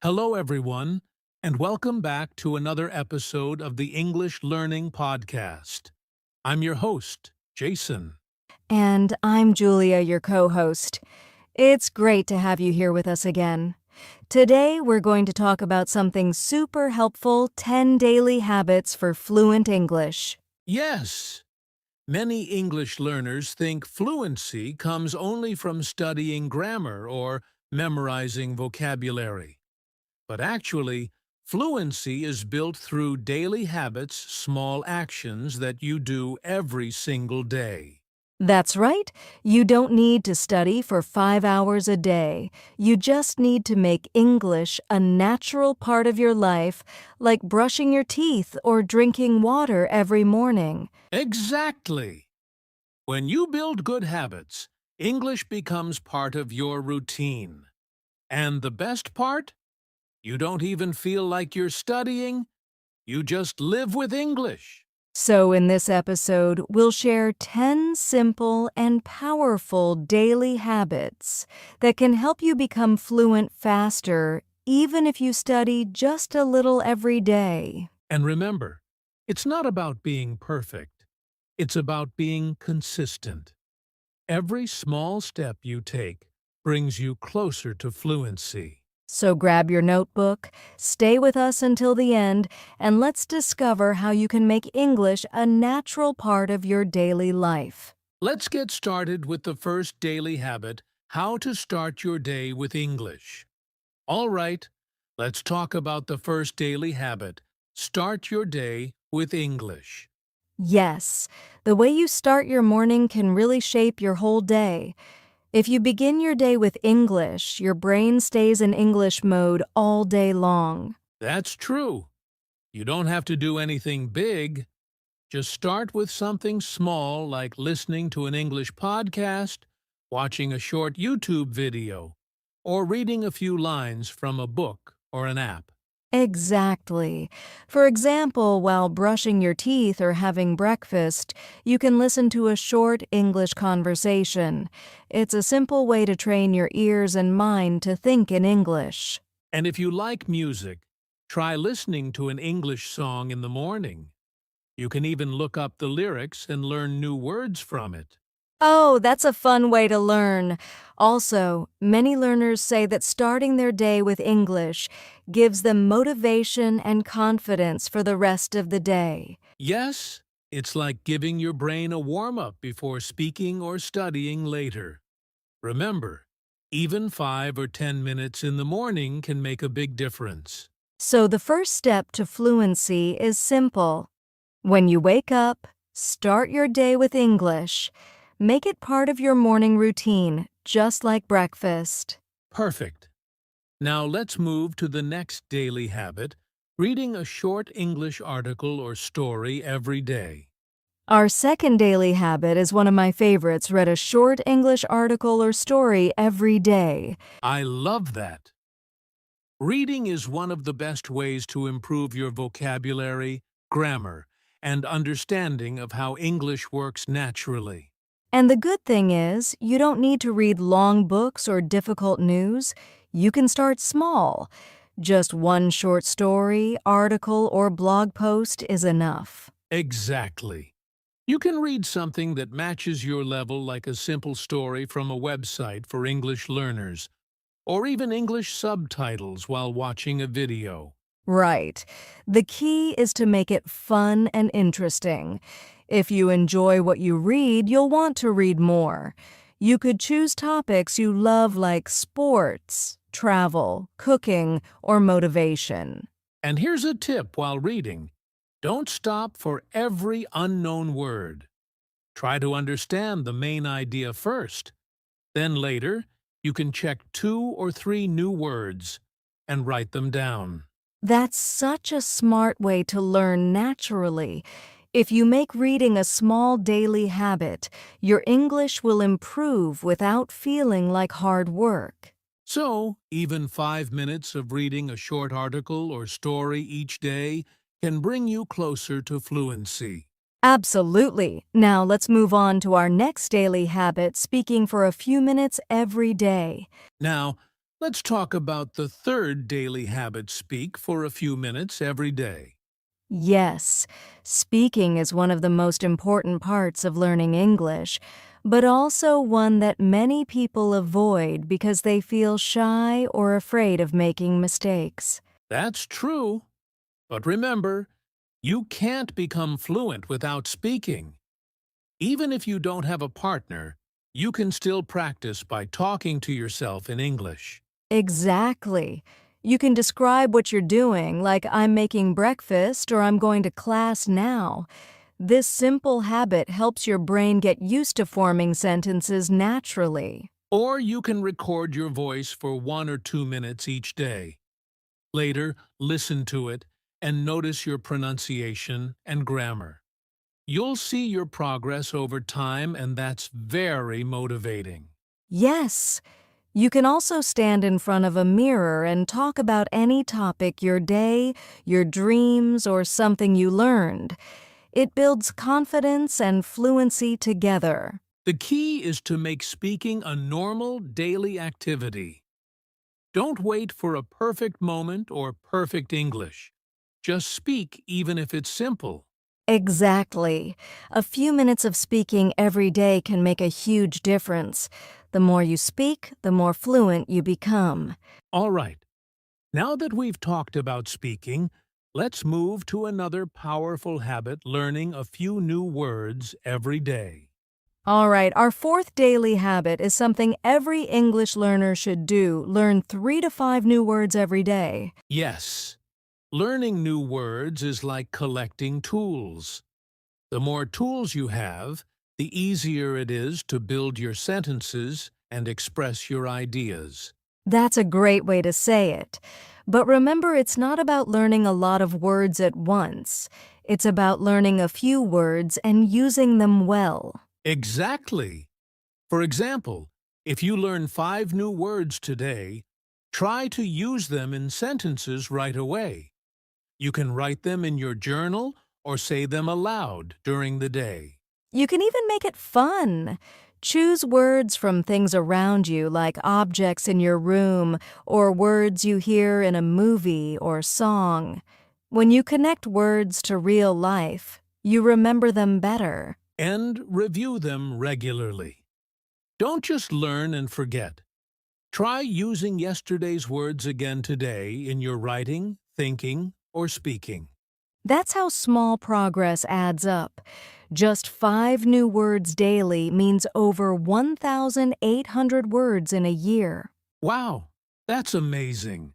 Hello, everyone, and welcome back to another episode of the English Learning Podcast. I'm your host, Jason. And I'm Julia, your co-host. It's great to have you here with us again. Today, we're going to talk about something super helpful, 10 daily habits for fluent English. Yes, many English learners think fluency comes only from studying grammar or memorizing vocabulary. But actually, fluency is built through daily habits, small actions that you do every single day. That's right. You don't need to study for 5 hours a day. You just need to make English a natural part of your life, like brushing your teeth or drinking water every morning. Exactly. When you build good habits, English becomes part of your routine. And the best part? You don't even feel like you're studying, you just live with English. So in this episode, we'll share 10 simple and powerful daily habits that can help you become fluent faster, even if you study just a little every day. And remember, it's not about being perfect, it's about being consistent. Every small step you take brings you closer to fluency. So grab your notebook, stay with us until the end, and let's discover how you can make English a natural part of your daily life. Let's get started with the first daily habit, how to start your day with English. All right, let's talk about the first daily habit, start your day with English. Yes, the way you start your morning can really shape your whole day. If you begin your day with English, your brain stays in English mode all day long. That's true. You don't have to do anything big. Just start with something small like listening to an English podcast, watching a short YouTube video, or reading a few lines from a book or an app. Exactly. For example, while brushing your teeth or having breakfast, you can listen to a short English conversation. It's a simple way to train your ears and mind to think in English. And if you like music, try listening to an English song in the morning. You can even look up the lyrics and learn new words from it. Oh, that's a fun way to learn. Also, many learners say that starting their day with English gives them motivation and confidence for the rest of the day. Yes, it's like giving your brain a warm-up before speaking or studying later. Remember, even 5 or 10 minutes in the morning can make a big difference. So the first step to fluency is simple. When you wake up, start your day with English. Make it part of your morning routine, just like breakfast. Perfect. Now let's move to the next daily habit, reading a short English article or story every day. Our second daily habit is one of my favorites. Read a short English article or story every day. I love that. Reading is one of the best ways to improve your vocabulary, grammar, and understanding of how English works naturally. And the good thing is, you don't need to read long books or difficult news. You can start small. Just one short story, article, or blog post is enough. Exactly. You can read something that matches your level, like a simple story from a website for English learners, or even English subtitles while watching a video. Right. The key is to make it fun and interesting. If you enjoy what you read, you'll want to read more. You could choose topics you love like sports, travel, cooking, or motivation. And here's a tip while reading. Don't stop for every unknown word. Try to understand the main idea first. Then later, you can check 2 or 3 new words and write them down. That's such a smart way to learn naturally. If you make reading a small daily habit, your English will improve without feeling like hard work. So, even 5 minutes of reading a short article or story each day can bring you closer to fluency. Absolutely. Now let's move on to our next daily habit, speaking for a few minutes every day. Now, Let's talk about the third daily habit: speak for a few minutes every day. Yes, speaking is one of the most important parts of learning English, but also one that many people avoid because they feel shy or afraid of making mistakes. That's true. But remember, you can't become fluent without speaking. Even if you don't have a partner, you can still practice by talking to yourself in English. Exactly. You can describe what you're doing, like I'm making breakfast or I'm going to class now. This simple habit helps your brain get used to forming sentences naturally. Or you can record your voice for 1 or 2 minutes each day. Later, listen to it and notice your pronunciation and grammar. You'll see your progress over time, and that's very motivating. Yes, you can also stand in front of a mirror and talk about any topic, your day, your dreams, or something you learned. It builds confidence and fluency together. The key is to make speaking a normal daily activity. Don't wait for a perfect moment or perfect English. Just speak even if it's simple. Exactly. A few minutes of speaking every day can make a huge difference. The more you speak, the more fluent you become. All right, now that we've talked about speaking, let's move to another powerful habit: learning a few new words every day. All right, our fourth daily habit is something every English learner should do: learn 3 to 5 new words every day. Yes, learning new words is like collecting tools. The more tools you have, the easier it is to build your sentences and express your ideas. That's a great way to say it. But remember, it's not about learning a lot of words at once. It's about learning a few words and using them well. Exactly. For example, if you learn 5 new words today, try to use them in sentences right away. You can write them in your journal or say them aloud during the day. You can even make it fun. Choose words from things around you, like objects in your room or words you hear in a movie or song. When you connect words to real life, you remember them better. And review them regularly. Don't just learn and forget. Try using yesterday's words again today in your writing, thinking, or speaking. That's how small progress adds up. Just 5 new words daily means over 1,800 words in a year. Wow, that's amazing.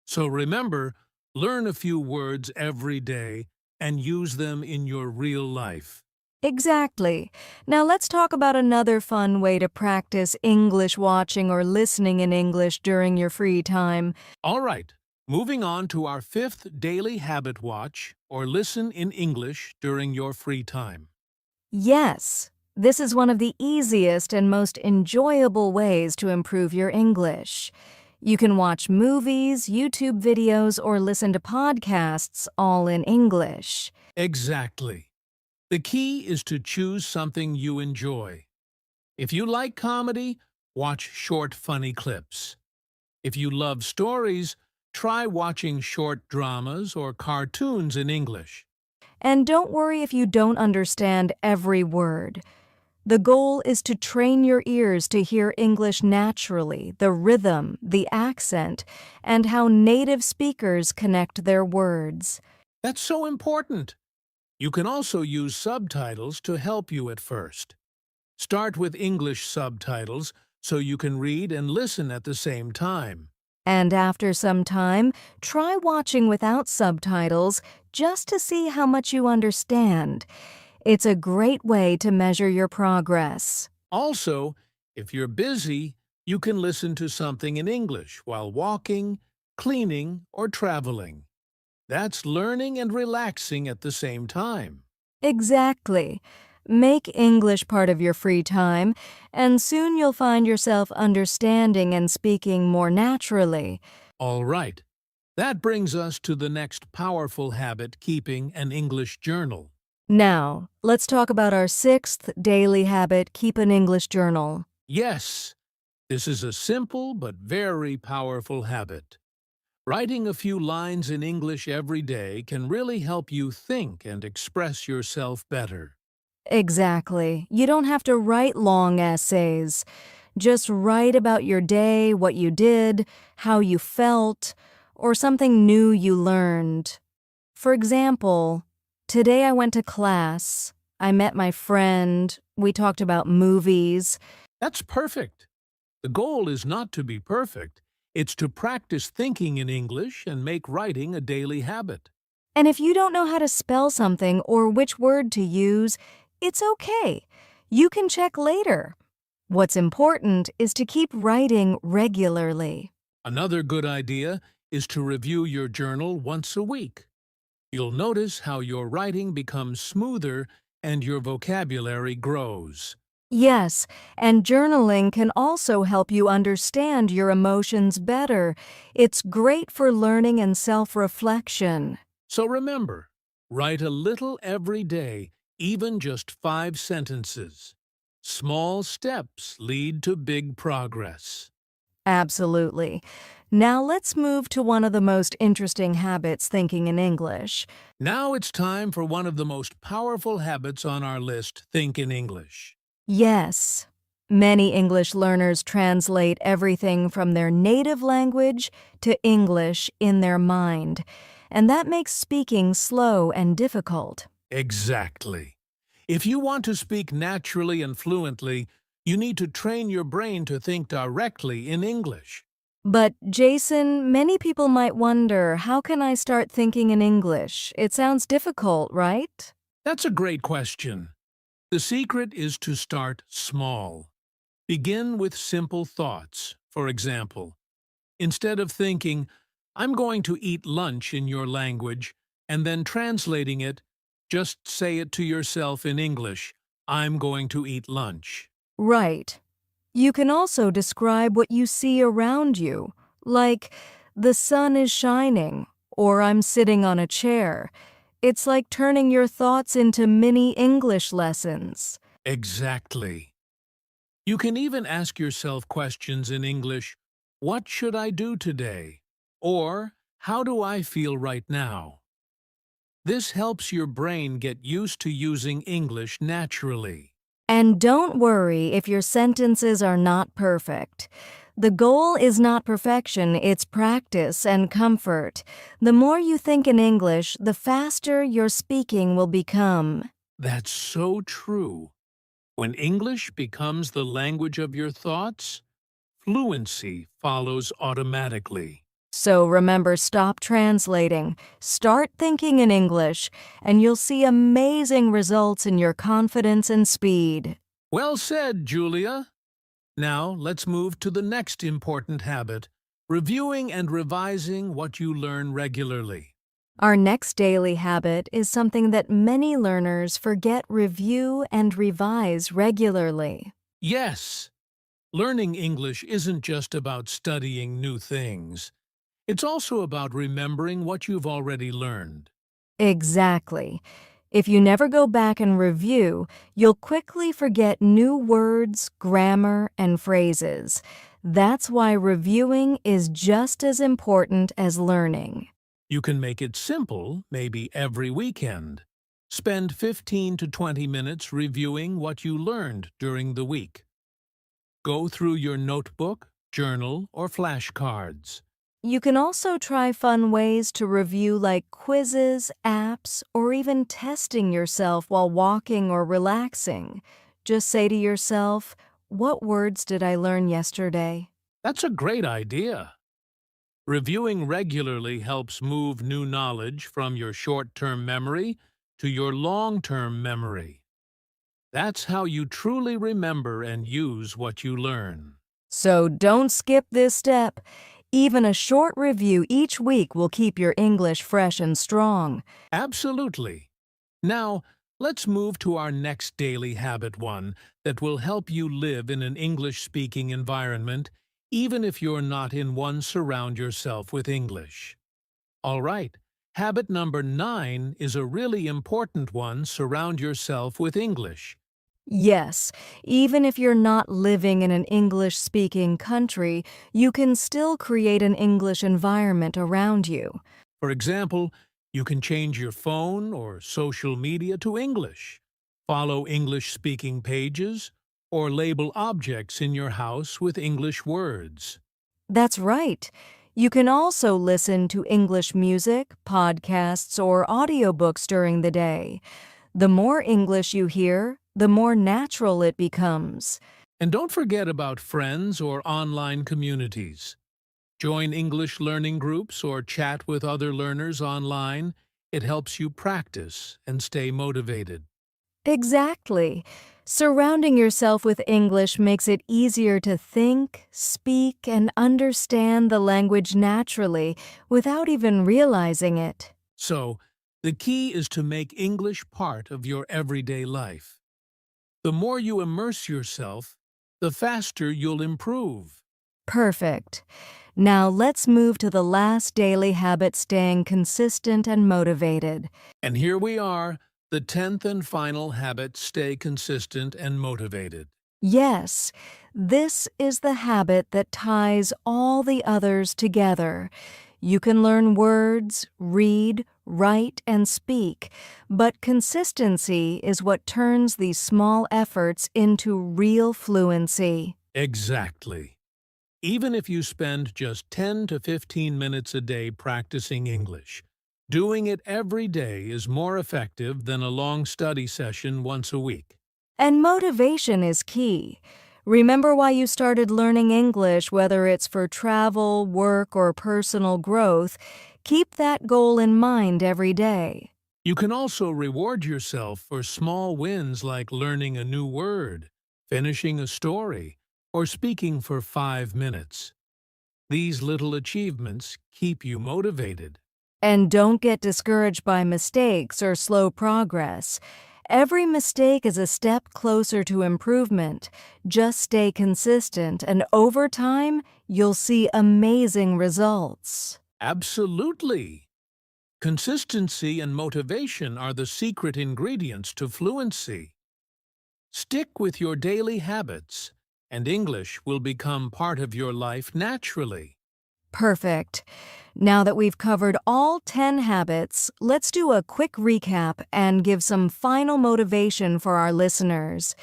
So remember, learn a few words every day and use them in your real life. Exactly. Now let's talk about another fun way to practice English watching or listening in English during your free time. All right, moving on to our fifth daily habit: watch or listen in English during your free time. Yes, this is one of the easiest and most enjoyable ways to improve your English. You can watch movies, YouTube videos, or listen to podcasts all in English. Exactly. The key is to choose something you enjoy. If you like comedy, watch short, funny clips. If you love stories, try watching short dramas or cartoons in English. And don't worry if you don't understand every word. The goal is to train your ears to hear English naturally, the rhythm, the accent, and how native speakers connect their words. That's so important. You can also use subtitles to help you at first. Start with English subtitles so you can read and listen at the same time. And after some time, try watching without subtitles just to see how much you understand. It's a great way to measure your progress. Also, if you're busy, you can listen to something in English while walking, cleaning, or traveling. That's learning and relaxing at the same time. Exactly. Make English part of your free time, and soon you'll find yourself understanding and speaking more naturally. All right. That brings us to the next powerful habit: keeping an English journal. Now, let's talk about our sixth daily habit: keep an English journal. Yes, This is a simple but very powerful habit. Writing a few lines in English every day can really help you think and express yourself better. Exactly. You don't have to write long essays. Just write about your day, what you did, how you felt, or something new you learned. For example, today I went to class. I met my friend. We talked about movies. That's perfect. The goal is not to be perfect. It's to practice thinking in English and make writing a daily habit. And if you don't know how to spell something or which word to use, it's okay. You can check later. What's important is to keep writing regularly. Another good idea is to review your journal once a week. You'll notice how your writing becomes smoother and your vocabulary grows. Yes, and journaling can also help you understand your emotions better. It's great for learning and self-reflection. So remember, write a little every day, even just 5 sentences. Small steps lead to big progress. Absolutely. Now let's move to one of the most interesting habits thinking in English. Now it's time for one of the most powerful habits on our list, Think in English. Yes. Many English learners translate everything from their native language to English in their mind, and that makes speaking slow and difficult. Exactly. If you want to speak naturally and fluently, you need to train your brain to think directly in English. But, Jason, many people might wonder, how can I start thinking in English? It sounds difficult, right? That's a great question. The secret is to start small. Begin with simple thoughts. For example, instead of thinking, I'm going to eat lunch in your language, and then translating it, just say it to yourself in English, I'm going to eat lunch. Right. You can also describe what you see around you, like, the sun is shining, or I'm sitting on a chair. It's like turning your thoughts into mini English lessons. Exactly. You can even ask yourself questions in English, what should I do today? Or, how do I feel right now? This helps your brain get used to using English naturally. And don't worry if your sentences are not perfect. The goal is not perfection, it's practice and comfort. The more you think in English, the faster your speaking will become. That's so true. When English becomes the language of your thoughts, fluency follows automatically. So remember, stop translating, start thinking in English, and you'll see amazing results in your confidence and speed. Well said, Julia. Now let's move to the next important habit, reviewing and revising what you learn regularly. Our next daily habit is something that many learners forget: review and revise regularly. Yes, learning English isn't just about studying new things. It's also about remembering what you've already learned. Exactly. If you never go back and review, you'll quickly forget new words, grammar, and phrases. That's why reviewing is just as important as learning. You can make it simple, maybe every weekend. Spend 15 to 20 minutes reviewing what you learned during the week. Go through your notebook, journal, or flashcards. You can also try fun ways to review, like quizzes, apps, or even testing yourself while walking or relaxing. Just say to yourself, what words did I learn yesterday? That's a great idea. Reviewing regularly helps move new knowledge from your short-term memory to your long-term memory. That's how you truly remember and use what you learn. So don't skip this step. Even a short review each week will keep your English fresh and strong. Absolutely. Now, let's move to our next daily habit, one that will help you live in an English-speaking environment, even if you're not in one. Surround yourself with English. All right, habit number 9 is a really important one. Surround yourself with English. Yes, even if you're not living in an English-speaking country, you can still create an English environment around you. For example, you can change your phone or social media to English, follow English-speaking pages, or label objects in your house with English words. That's right. You can also listen to English music, podcasts, or audiobooks during the day. The more English you hear, the more natural it becomes. And don't forget about friends or online communities. Join English learning groups or chat with other learners online. It helps you practice and stay motivated. Exactly. Surrounding yourself with English makes it easier to think, speak, and understand the language naturally without even realizing it. So, the key is to make English part of your everyday life. The more you immerse yourself, the faster you'll improve. Perfect. Now let's move to the last daily habit: staying consistent and motivated. And here we are, the 10th and final habit: stay consistent and motivated. Yes, this is the habit that ties all the others together. You can learn words, read, write, and speak, but consistency is what turns these small efforts into real fluency. Exactly. Even if you spend just 10 to 15 minutes a day practicing English, doing it every day is more effective than a long study session once a week. And motivation is key. Remember why you started learning English, whether it's for travel, work, or personal growth. Keep that goal in mind every day. You can also reward yourself for small wins like learning a new word, finishing a story, or speaking for 5 minutes. These little achievements keep you motivated. And don't get discouraged by mistakes or slow progress. Every mistake is a step closer to improvement. Just stay consistent, and over time, you'll see amazing results. Absolutely! Consistency and motivation are the secret ingredients to fluency. Stick with your daily habits, and English will become part of your life naturally. Perfect. Now that we've covered all 10 habits, let's do a quick recap and give some final motivation for our listeners.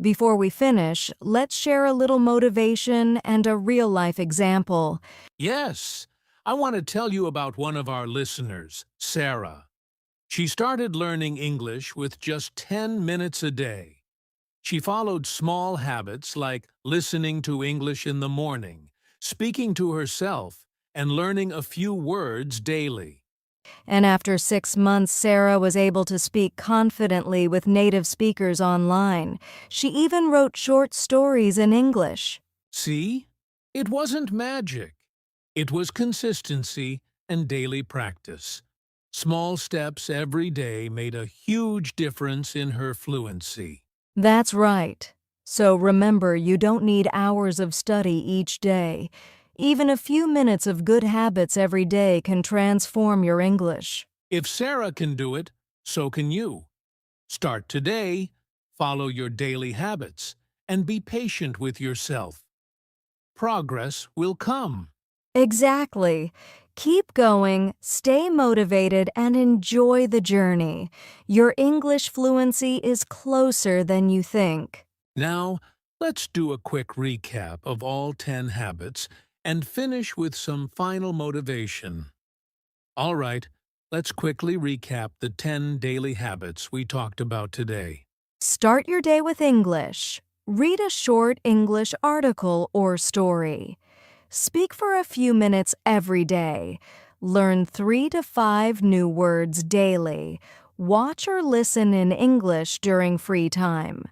Before we finish, let's share a little motivation and a real-life example. Yes, I want to tell you about one of our listeners, Sarah. She started learning English with just 10 minutes a day. She followed small habits like listening to English in the morning, speaking to herself, and learning a few words daily. And after 6 months, Sarah was able to speak confidently with native speakers online. She even wrote short stories in English. See? It wasn't magic. It was consistency and daily practice. Small steps every day made a huge difference in her fluency. That's right. So remember, you don't need hours of study each day. Even a few minutes of good habits every day can transform your English. If Sarah can do it, so can you. Start today, follow your daily habits, and be patient with yourself. Progress will come. Exactly. Keep going, stay motivated, and enjoy the journey. Your English fluency is closer than you think. Now, let's do a quick recap of all 10 habits and finish with some final motivation. All right, let's quickly recap the 10 daily habits we talked about today. Start your day with English. Read a short English article or story. Speak for a few minutes every day. Learn 3 to 5 new words daily. Watch or listen in English during free time.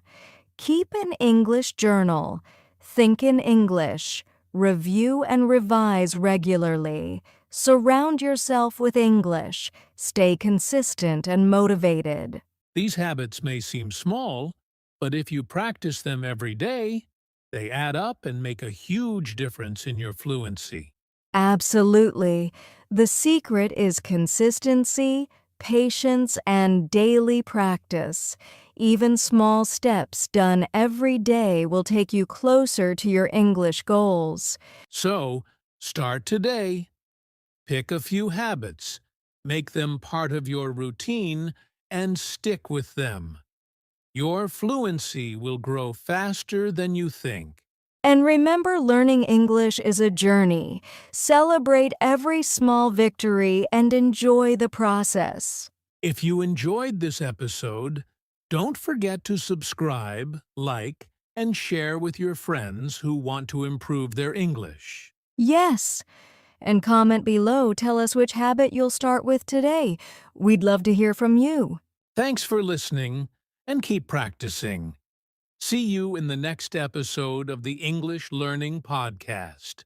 Keep an English journal. Think in English. Review and revise regularly. Surround yourself with English. Stay consistent and motivated. These habits may seem small, but if you practice them every day, they add up and make a huge difference in your fluency. Absolutely. The secret is consistency, patience, and daily practice. Even small steps done every day will take you closer to your English goals. So, start today. Pick a few habits, make them part of your routine, and stick with them. Your fluency will grow faster than you think. And remember, learning English is a journey. Celebrate every small victory and enjoy the process. If you enjoyed this episode, don't forget to subscribe, like, and share with your friends who want to improve their English. Yes, and comment below, tell us which habit you'll start with today. We'd love to hear from you. Thanks for listening, and keep practicing. See you in the next episode of the English Learning Podcast.